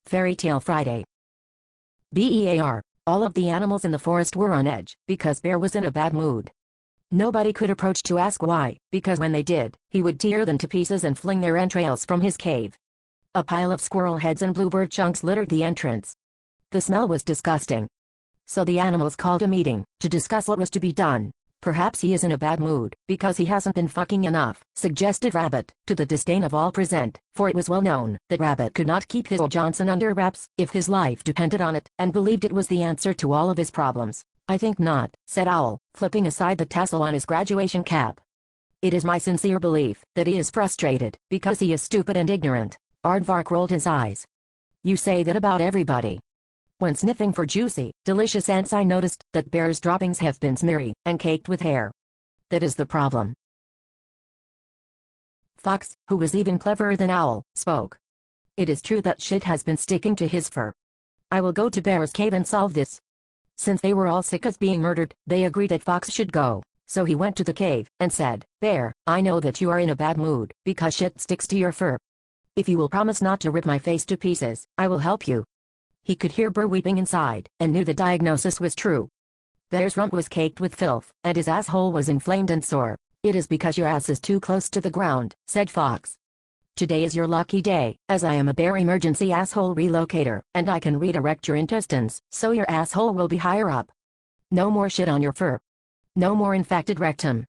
Fairy Tale Friday. BEAR. All of the animals in the forest were on edge, because Bear was in a bad mood. Nobody could approach to ask why, because when they did, he would tear them to pieces and fling their entrails from his cave. A pile of squirrel heads and bluebird chunks littered the entrance. The smell was disgusting. So the animals called a meeting, to discuss what was to be done. Perhaps he is in a bad mood, because he hasn't been fucking enough, suggested Rabbit, to the disdain of all present, for it was well known that Rabbit could not keep his Johnson under wraps, if his life depended on it, and believed it was the answer to all of his problems. I think not, said Owl, flipping aside the tassel on his graduation cap. It is my sincere belief that he is frustrated, because he is stupid and ignorant. Aardvark rolled his eyes. You say that about everybody. When sniffing for juicy, delicious ants, I noticed that Bear's droppings have been smeary and caked with hair. That is the problem. Fox, who was even cleverer than Owl, spoke. It is true that shit has been sticking to his fur. I will go to Bear's cave and solve this. Since they were all sick of being murdered, they agreed that Fox should go. So he went to the cave and said, Bear, I know that you are in a bad mood because shit sticks to your fur. If you will promise not to rip my face to pieces, I will help you. He could hear Bear weeping inside, and knew the diagnosis was true. Bear's rump was caked with filth, and his asshole was inflamed and sore. It is because your ass is too close to the ground, said Fox. Today is your lucky day, as I am a Bear emergency asshole relocator, and I can redirect your intestines, so your asshole will be higher up. No more shit on your fur. No more infected rectum.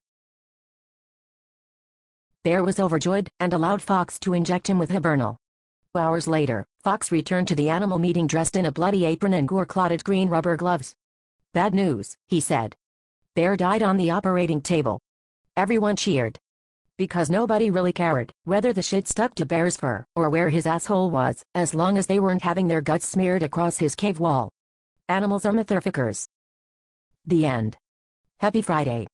Bear was overjoyed, and allowed Fox to inject him with Hibernal. 2 hours later, Fox returned to the animal meeting dressed in a bloody apron and gore-clotted green rubber gloves. Bad news, he said. Bear died on the operating table. Everyone cheered. Because nobody really cared whether the shit stuck to Bear's fur or where his asshole was, as long as they weren't having their guts smeared across his cave wall. Animals are mythificers. The end. Happy Friday.